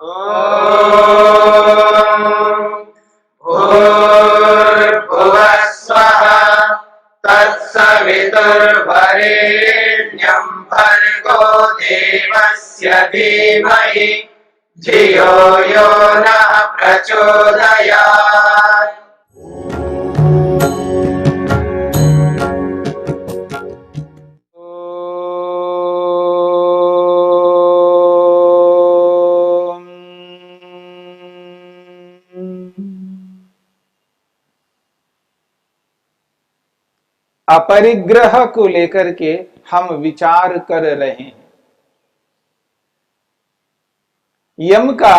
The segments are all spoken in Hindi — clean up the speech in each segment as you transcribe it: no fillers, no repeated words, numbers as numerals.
भूर्भुवः स्वः तत्सवितुर्वरेण्यं भर्गो देवस्य धीमहि धियो यो नः प्रचोदयात्। अपरिग्रह को लेकर के हम विचार कर रहे हैं। यम का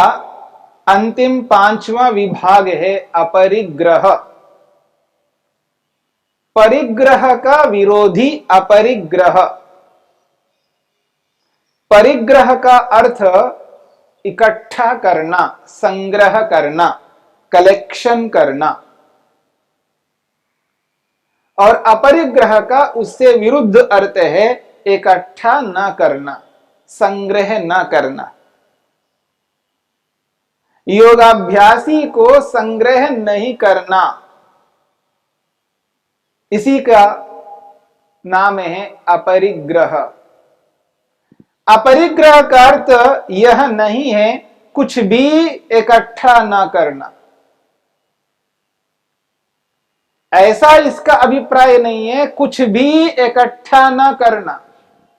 अंतिम 5वां विभाग है अपरिग्रह। परिग्रह का विरोधी अपरिग्रह। परिग्रह का अर्थ इकट्ठा करना, संग्रह करना, कलेक्शन करना, और अपरिग्रह का उससे विरुद्ध अर्थ है इकट्ठा न करना, संग्रह न करना। योगाभ्यासी को संग्रह नहीं करना, इसी का नाम है अपरिग्रह। अपरिग्रह का अर्थ यह नहीं है कुछ भी इकट्ठा न करना, ऐसा इसका अभिप्राय नहीं है। कुछ भी इकट्ठा न करना,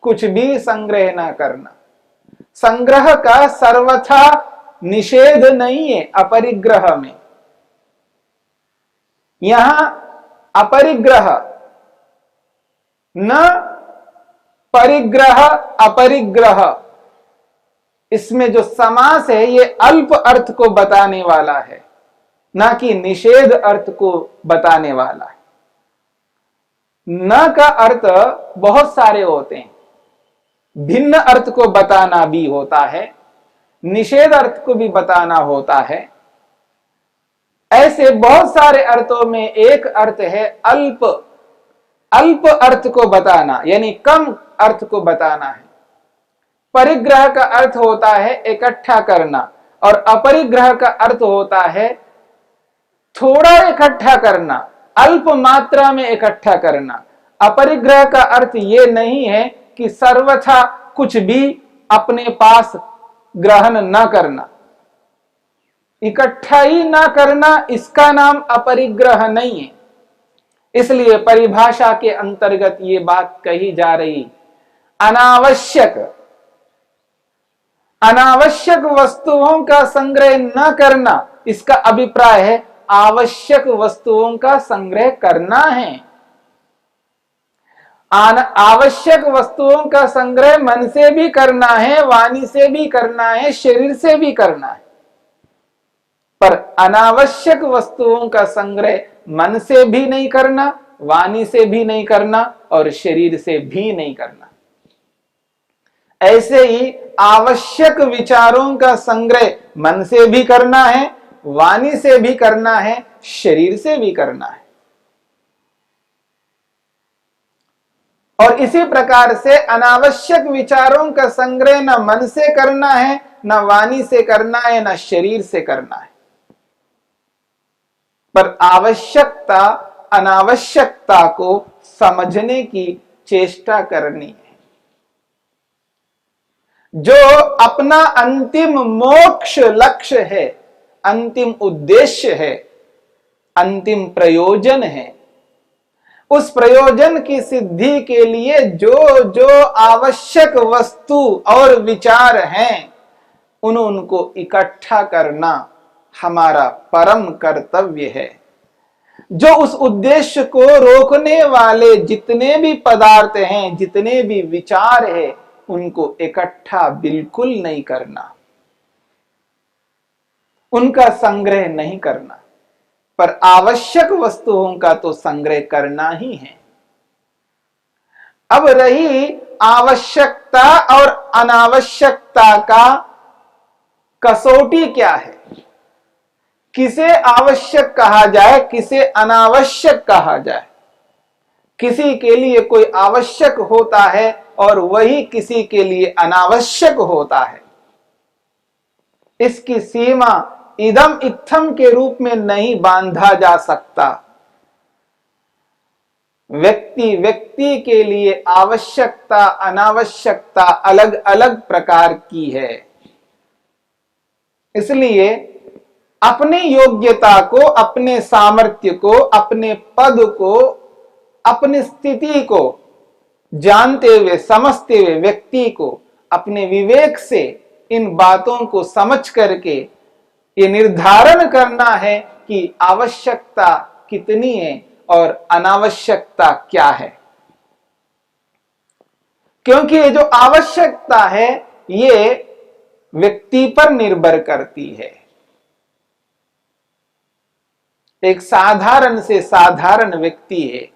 कुछ भी संग्रह न करना। संग्रह का सर्वथा निषेध नहीं है अपरिग्रह में। यहां अपरिग्रह न परिग्रह अपरिग्रह, इसमें जो समास है ये अल्प अर्थ को बताने वाला है, न कि निषेध अर्थ को बताने वाला है। न का अर्थ बहुत सारे होते हैं, भिन्न अर्थ को बताना भी होता है, निषेध अर्थ को भी बताना होता है। ऐसे बहुत सारे अर्थों में एक अर्थ है अल्प, अल्प अर्थ को बताना, यानी कम अर्थ को बताना है। परिग्रह का अर्थ होता है इकट्ठा करना, और अपरिग्रह का अर्थ होता है थोड़ा इकट्ठा करना, अल्प मात्रा में इकट्ठा करना। अपरिग्रह का अर्थ यह नहीं है कि सर्वथा कुछ भी अपने पास ग्रहण न करना, इकट्ठा ही न करना, इसका नाम अपरिग्रह नहीं है। इसलिए परिभाषा के अंतर्गत ये बात कही जा रही, अनावश्यक अनावश्यक वस्तुओं का संग्रह न करना, इसका अभिप्राय है आवश्यक वस्तुओं का संग्रह करना है। आवश्यक वस्तुओं का संग्रह मन से भी करना है, वाणी से भी करना है, शरीर से भी करना है। पर अनावश्यक वस्तुओं का संग्रह मन से भी नहीं करना, वाणी से भी नहीं करना, और शरीर से भी नहीं करना। ऐसे ही आवश्यक विचारों का संग्रह मन से भी करना है, वाणी से भी करना है, शरीर से भी करना है। और इसी प्रकार से अनावश्यक विचारों का संग्रह न मन से करना है, न वाणी से करना है, न शरीर से करना है। पर आवश्यकता अनावश्यकता को समझने की चेष्टा करनी है। जो अपना अंतिम मोक्ष लक्ष्य है, अंतिम उद्देश्य है, अंतिम प्रयोजन है, उस प्रयोजन की सिद्धि के लिए जो जो आवश्यक वस्तु और विचार हैं, उनको इकट्ठा करना हमारा परम कर्तव्य है। जो उस उद्देश्य को रोकने वाले जितने भी पदार्थ हैं, जितने भी विचार हैं, उनको इकट्ठा बिल्कुल नहीं करना, उनका संग्रह नहीं करना। पर आवश्यक वस्तुओं का तो संग्रह करना ही है। अब रही आवश्यकता और अनावश्यकता का कसौटी क्या है, किसे आवश्यक कहा जाए, किसे अनावश्यक कहा जाए। किसी के लिए कोई आवश्यक होता है और वही किसी के लिए अनावश्यक होता है। इसकी सीमा इदम इत्थम के रूप में नहीं बांधा जा सकता। व्यक्ति व्यक्ति के लिए आवश्यकता अनावश्यकता अलग अलग प्रकार की है। इसलिए अपनी योग्यता को, अपने सामर्थ्य को, अपने पद को, अपनी स्थिति को जानते हुए, समझते हुए व्यक्ति को अपने विवेक से इन बातों को समझ करके ये निर्धारण करना है कि आवश्यकता कितनी है और अनावश्यकता क्या है। क्योंकि ये जो आवश्यकता है ये व्यक्ति पर निर्भर करती है। एक साधारण से साधारण व्यक्ति है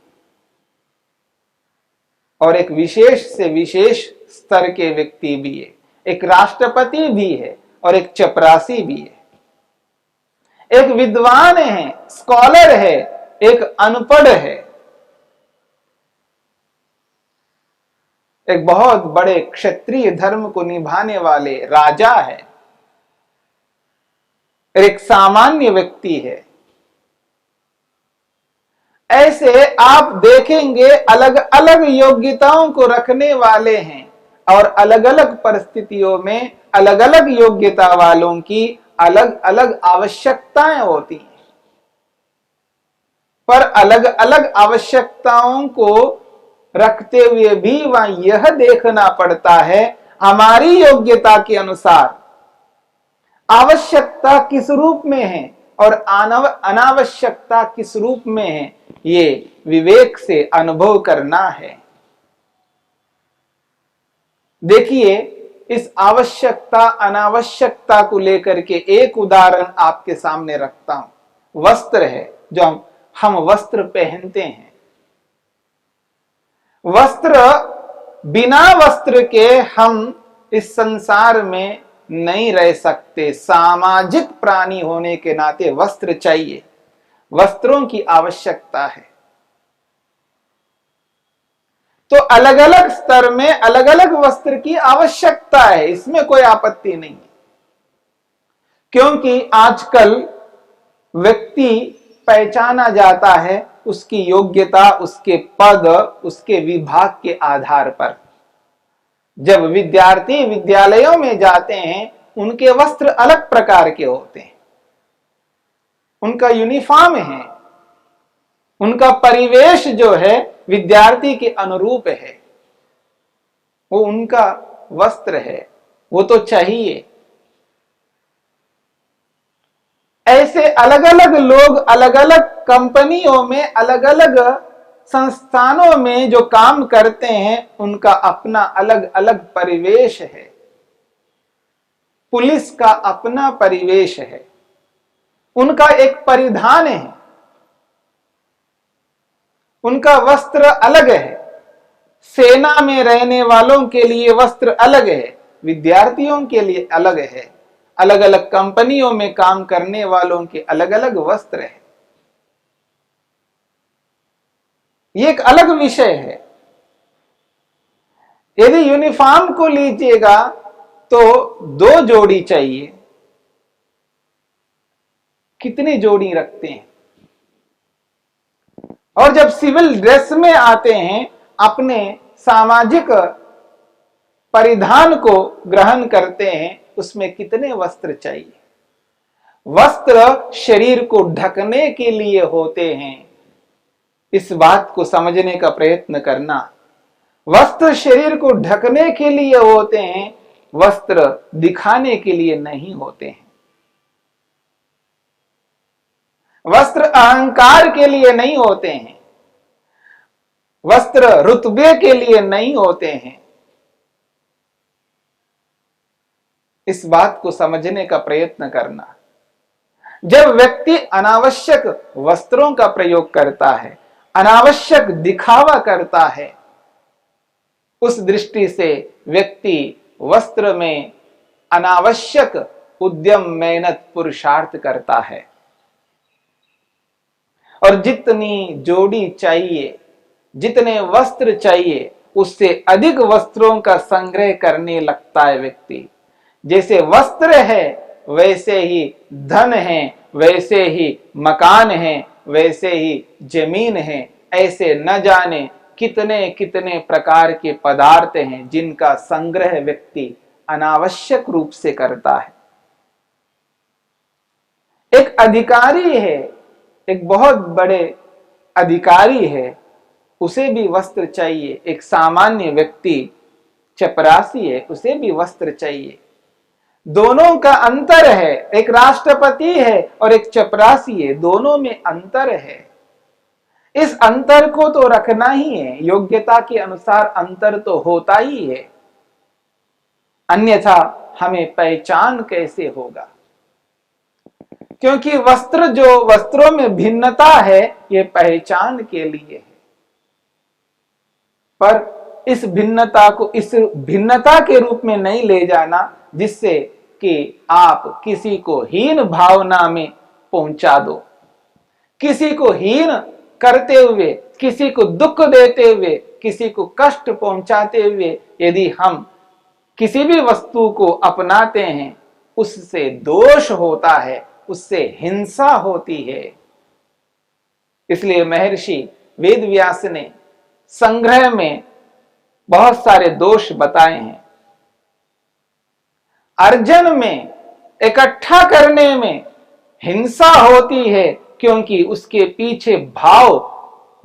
और एक विशेष से विशेष स्तर के व्यक्ति भी है, एक राष्ट्रपति भी है और एक चपरासी भी है, एक विद्वान है, स्कॉलर है, एक अनपढ़ है, एक बहुत बड़े क्षत्रिय धर्म को निभाने वाले राजा है, एक सामान्य व्यक्ति है। ऐसे आप देखेंगे अलग अलग योग्यताओं को रखने वाले हैं और अलग अलग परिस्थितियों में अलग अलग योग्यता वालों की अलग अलग आवश्यकताएं होती हैं। पर अलग अलग आवश्यकताओं को रखते हुए भी वहां यह देखना पड़ता है हमारी योग्यता के अनुसार आवश्यकता किस रूप में है और अनावश्यकता किस रूप में है, ये विवेक से अनुभव करना है। देखिए, इस आवश्यकता अनावश्यकता को लेकर के एक उदाहरण आपके सामने रखता हूं। वस्त्र है, जो हम वस्त्र पहनते हैं। वस्त्र, बिना वस्त्र के हम इस संसार में नहीं रह सकते। सामाजिक प्राणी होने के नाते वस्त्र चाहिए, वस्त्रों की आवश्यकता है। तो अलग अलग स्तर में अलग अलग वस्त्र की आवश्यकता है, इसमें कोई आपत्ति नहीं है। क्योंकि आजकल व्यक्ति पहचाना जाता है उसकी योग्यता, उसके पद, उसके विभाग के आधार पर। जब विद्यार्थी विद्यालयों में जाते हैं उनके वस्त्र अलग प्रकार के होते हैं, उनका यूनिफॉर्म है, उनका परिवेश जो है विद्यार्थी के अनुरूप है, वो उनका वस्त्र है, वो तो चाहिए। ऐसे अलग अलग लोग अलग अलग कंपनियों में, अलग अलग संस्थानों में जो काम करते हैं उनका अपना अलग अलग परिवेश है। पुलिस का अपना परिवेश है, उनका एक परिधान है, उनका वस्त्र अलग है। सेना में रहने वालों के लिए वस्त्र अलग है, विद्यार्थियों के लिए अलग है, अलग अलग कंपनियों में काम करने वालों के अलग अलग वस्त्र है। ये एक अलग विषय है। यदि यूनिफॉर्म को लीजिएगा तो 2 जोड़ी चाहिए, कितनी जोड़ी रखते हैं? और जब सिविल ड्रेस में आते हैं, अपने सामाजिक परिधान को ग्रहण करते हैं, उसमें कितने वस्त्र चाहिए? वस्त्र शरीर को ढकने के लिए होते हैं, इस बात को समझने का प्रयत्न करना। वस्त्र शरीर को ढकने के लिए होते हैं, वस्त्र दिखाने के लिए नहीं होते हैं। वस्त्र अहंकार के लिए नहीं होते हैं, वस्त्र रुतबे के लिए नहीं होते हैं। इस बात को समझने का प्रयत्न करना। जब व्यक्ति अनावश्यक वस्त्रों का प्रयोग करता है, अनावश्यक दिखावा करता है, उस दृष्टि से व्यक्ति वस्त्र में अनावश्यक उद्यम, मेहनत, पुरुषार्थ करता है और जितनी जोड़ी चाहिए, जितने वस्त्र चाहिए, उससे अधिक वस्त्रों का संग्रह करने लगता है व्यक्ति। जैसे वस्त्र है वैसे ही धन है, वैसे ही मकान है, वैसे ही जमीन है। ऐसे न जाने कितने कितने प्रकार के पदार्थ हैं जिनका संग्रह व्यक्ति अनावश्यक रूप से करता है। एक अधिकारी है, एक बहुत बड़े अधिकारी है, उसे भी वस्त्र चाहिए। एक सामान्य व्यक्ति चपरासी है, उसे भी वस्त्र चाहिए। दोनों का अंतर है। एक राष्ट्रपति है और एक चपरासी है, दोनों में अंतर है। इस अंतर को तो रखना ही है, योग्यता के अनुसार अंतर तो होता ही है, अन्यथा हमें पहचान कैसे होगा। क्योंकि वस्त्रों में भिन्नता है, ये पहचान के लिए है। पर इस भिन्नता को इस भिन्नता के रूप में नहीं ले जाना जिससे कि आप किसी को हीन भावना में पहुंचा दो। किसी को हीन करते हुए, किसी को दुख देते हुए, किसी को कष्ट पहुंचाते हुए यदि हम किसी भी वस्तु को अपनाते हैं, उससे दोष होता है, उससे हिंसा होती है। इसलिए महर्षि वेदव्यास ने संग्रह में बहुत सारे दोष बताए हैं। अर्जन में, इकट्ठा करने में हिंसा होती है क्योंकि उसके पीछे भाव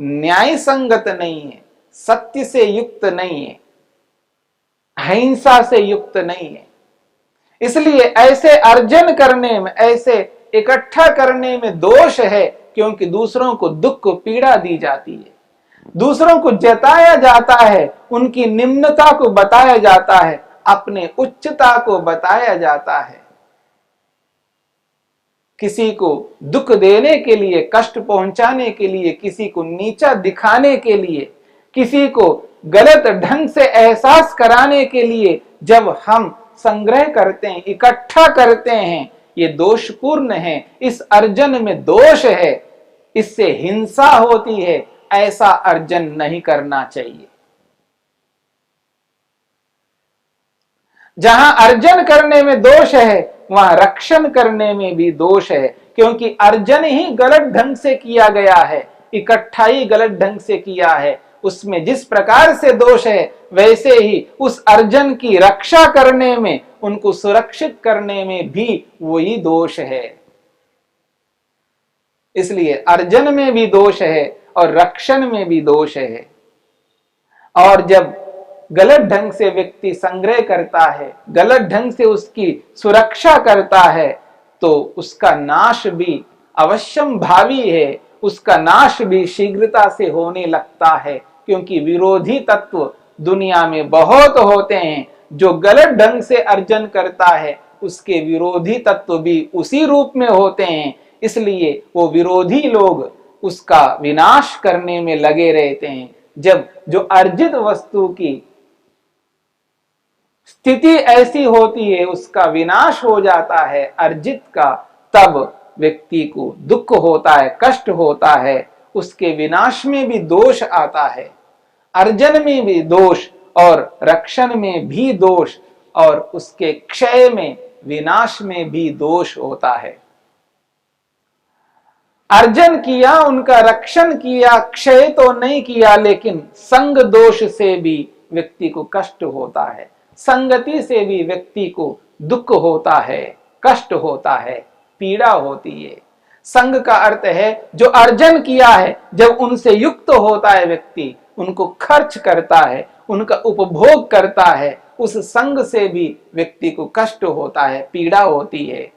न्याय संगत नहीं है, सत्य से युक्त नहीं है, अहिंसा से युक्त नहीं है। इसलिए ऐसे अर्जन करने में, ऐसे इकट्ठा करने में दोष है क्योंकि दूसरों को दुख पीड़ा दी जाती है, दूसरों को जताया जाता है, उनकी निम्नता को बताया जाता है, अपने उच्चता को बताया जाता है। किसी को दुख देने के लिए, कष्ट पहुंचाने के लिए, किसी को नीचा दिखाने के लिए, किसी को गलत ढंग से एहसास कराने के लिए जब हम संग्रह करते हैं, इकट्ठा करते हैं, ये दोषपूर्ण है। इस अर्जन में दोष है, इससे हिंसा होती है। ऐसा अर्जन नहीं करना चाहिए। जहां अर्जन करने में दोष है, वहां रक्षण करने में भी दोष है, क्योंकि अर्जन ही गलत ढंग से किया गया है, इकट्ठाई गलत ढंग से किया है। उसमें जिस प्रकार से दोष है, वैसे ही उस अर्जन की रक्षा करने में, उनको सुरक्षित करने में भी वही दोष है। इसलिए अर्जन में भी दोष है और रक्षण में भी दोष है। और जब गलत ढंग से व्यक्ति संग्रह करता है, गलत ढंग से उसकी सुरक्षा करता है, तो उसका नाश भी अवश्यम भावी है, उसका नाश भी शीघ्रता से होने लगता है। क्योंकि विरोधी तत्व दुनिया में बहुत होते हैं। जो गलत ढंग से अर्जन करता है, उसके विरोधी तत्व भी उसी रूप में होते हैं। इसलिए वो विरोधी लोग उसका विनाश करने में लगे रहते हैं। जब जो अर्जित वस्तु की स्थिति ऐसी होती है, उसका विनाश हो जाता है अर्जित का, तब व्यक्ति को दुख होता है, कष्ट होता है। उसके विनाश में भी दोष आता है, अर्जन में भी दोष और रक्षण में भी दोष, और उसके क्षय में, विनाश में भी दोष होता है। अर्जन किया, उनका रक्षण किया, क्षय तो नहीं किया, लेकिन संग दोष से भी व्यक्ति को कष्ट होता है, संगति से भी व्यक्ति को दुख होता है, कष्ट होता है, पीड़ा होती है। संग का अर्थ है जो अर्जन किया है, जब उनसे युक्त होता है व्यक्ति, उनको खर्च करता है, उनका उपभोग करता है, उस संग से भी व्यक्ति को कष्ट होता है, पीड़ा होती है,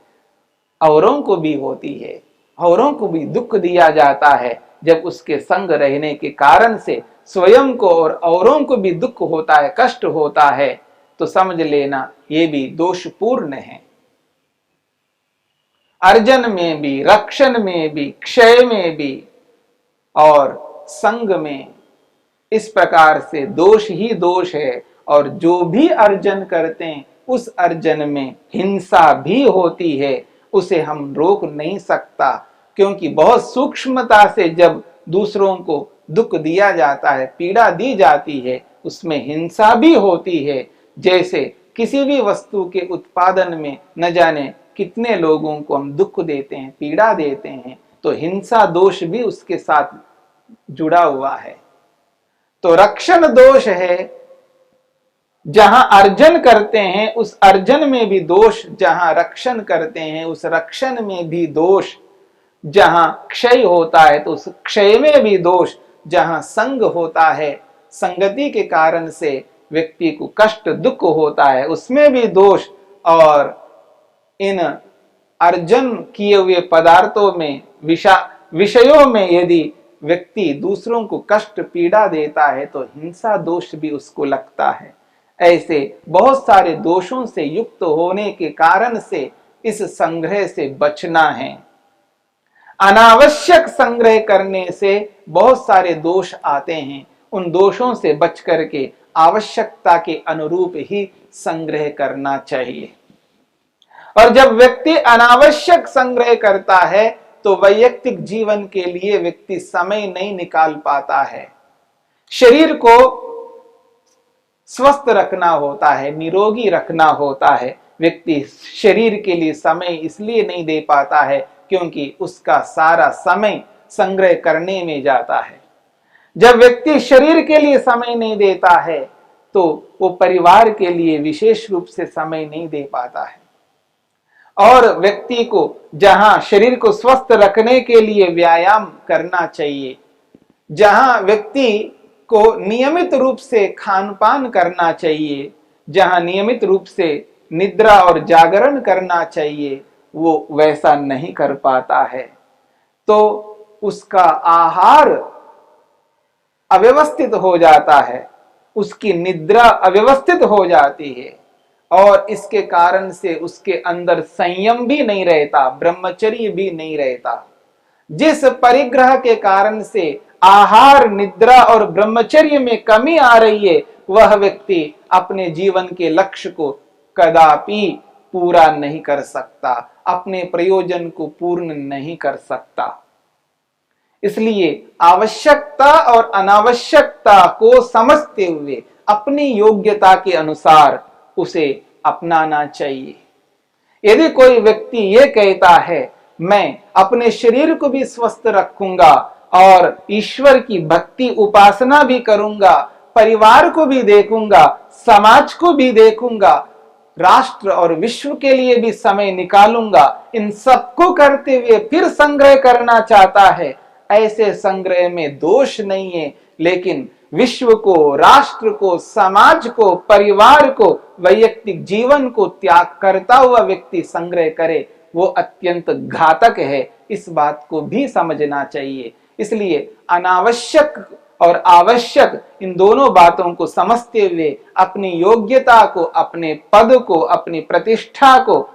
औरों को भी होती है, औरों को भी दुख दिया जाता है। जब उसके संग रहने के कारण से स्वयं को और औरों को भी दुख होता है, कष्ट होता है, तो समझ लेना ये भी दोषपूर्ण है। अर्जन में भी, रक्षण में भी, क्षय में भी और संग में, इस प्रकार से दोष ही दोष है। और जो भी अर्जन करते हैं, उस अर्जन में हिंसा भी होती है, उसे हम रोक नहीं सकता। क्योंकि बहुत सूक्ष्मता से जब दूसरों को दुख दिया जाता है, पीड़ा दी जाती है, उसमें हिंसा भी होती है। जैसे किसी भी वस्तु के उत्पादन में न जाने कितने लोगों को हम दुख देते हैं, पीड़ा देते हैं, तो हिंसा दोष भी उसके साथ जुड़ा हुआ है। तो रक्षण दोष है, जहां अर्जन करते हैं उस अर्जन में भी दोष, जहां रक्षण करते हैं उस रक्षण में भी दोष, जहां क्षय होता है तो उस क्षय में भी दोष, जहां संग होता है, संगति के कारण से व्यक्ति को कष्ट दुख होता है, उसमें भी दोष। और इन अर्जन किए हुए पदार्थों में, विषयों में यदि व्यक्ति दूसरों को कष्ट पीड़ा देता है तो हिंसा दोष भी उसको लगता है। ऐसे बहुत सारे दोषों से युक्त होने के कारण से इस संग्रह से बचना है। अनावश्यक संग्रह करने से बहुत सारे दोष आते हैं, उन दोषों से बच करके आवश्यकता के अनुरूप ही संग्रह करना चाहिए। और जब व्यक्ति अनावश्यक संग्रह करता है तो वैयक्तिक जीवन के लिए व्यक्ति समय नहीं निकाल पाता है। शरीर को स्वस्थ रखना होता है, निरोगी रखना होता है, व्यक्ति शरीर के लिए समय इसलिए नहीं दे पाता है क्योंकि उसका सारा समय संग्रह करने में जाता है। जब व्यक्ति शरीर के लिए समय नहीं देता है तो वो परिवार के लिए विशेष रूप से समय नहीं दे पाता है। और व्यक्ति को जहां शरीर को स्वस्थ रखने के लिए व्यायाम करना चाहिए, जहां व्यक्ति को नियमित रूप से खान पान करना चाहिए, जहां नियमित रूप से निद्रा और जागरण करना चाहिए, वो वैसा नहीं कर पाता है तो उसका आहार अव्यवस्थित हो जाता है, उसकी निद्रा अव्यवस्थित हो जाती है और इसके कारण से उसके अंदर संयम भी नहीं रहता, ब्रह्मचर्य भी नहीं रहता। जिस परिग्रह के कारण से आहार, निद्रा और ब्रह्मचर्य में कमी आ रही है, वह व्यक्ति अपने जीवन के लक्ष्य को कदापि पूरा नहीं कर सकता, अपने प्रयोजन को पूर्ण नहीं कर सकता। इसलिए आवश्यकता और अनावश्यकता को समझते हुए अपनी योग्यता के अनुसार उसे अपनाना चाहिए। यदि कोई व्यक्ति ये कहता है मैं अपने शरीर को भी स्वस्थ रखूंगा और ईश्वर की भक्ति उपासना भी करूंगा, परिवार को भी देखूंगा, समाज को भी देखूंगा, राष्ट्र और विश्व के लिए भी समय निकालूंगा, इन सबको करते हुए फिर संग्रह करना चाहता है, ऐसे संग्रह में दोष नहीं है। लेकिन विश्व को, राष्ट्र को, समाज को, परिवार को, वैयक्तिक जीवन को त्याग करता हुआ व्यक्ति संग्रह करे, वो अत्यंत घातक है। इस बात को भी समझना चाहिए। इसलिए अनावश्यक और आवश्यक इन दोनों बातों को समझते हुए अपनी योग्यता को, अपने पद को, अपनी प्रतिष्ठा को,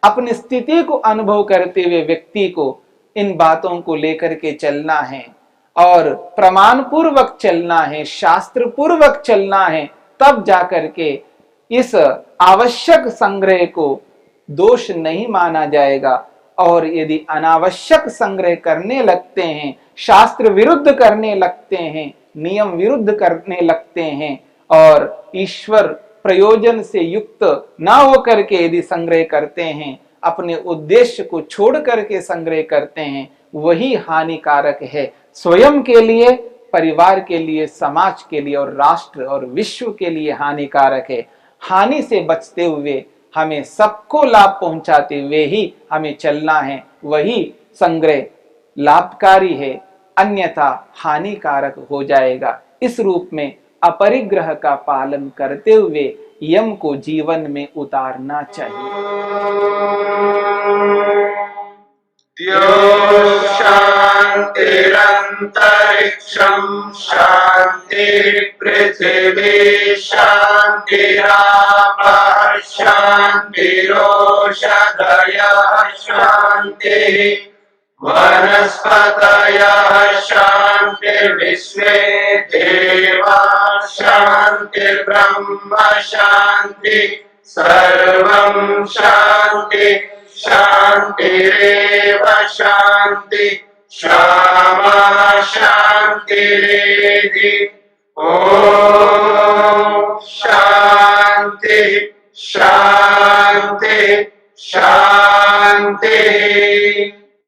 अपनी स्थिति को अनुभव करते हुए व्यक्ति को इन बातों को लेकर के चलना है और प्रमाण पूर्वक चलना है, शास्त्र पूर्वक चलना है। तब जाकर के इस आवश्यक संग्रह को दोष नहीं माना जाएगा। और यदि अनावश्यक संग्रह करने लगते हैं, शास्त्र विरुद्ध करने लगते हैं, नियम विरुद्ध करने लगते हैं और ईश्वर प्रयोजन से युक्त ना होकर के यदि संग्रह करते हैं, अपने उद्देश्य को छोड़ करके संग्रह करते हैं, वही हानिकारक है, स्वयं के लिए, परिवार के लिए, समाज के लिए और राष्ट्र और विश्व के लिए हानिकारक है। हानि से बचते हुए हमें सबको लाभ पहुंचाते हुए ही हमें चलना है, वही संग्रह लाभकारी है, अन्यथा हानिकारक हो जाएगा। इस रूप में अपरिग्रह का पालन करते हुए यम को जीवन में उतारना चाहिए। शांतिरंतरिक्षं शांति पृथिवी शांतिरापः शांतिरोषधयः शांतिः वनस्पतयः शांतिर्विश्वे देवाः शांतिर्ब्रह्म शांति सर्वं शांति शांतिरेव शांति क्षमा शांतिरेधि। ओम शांति शांति शांति।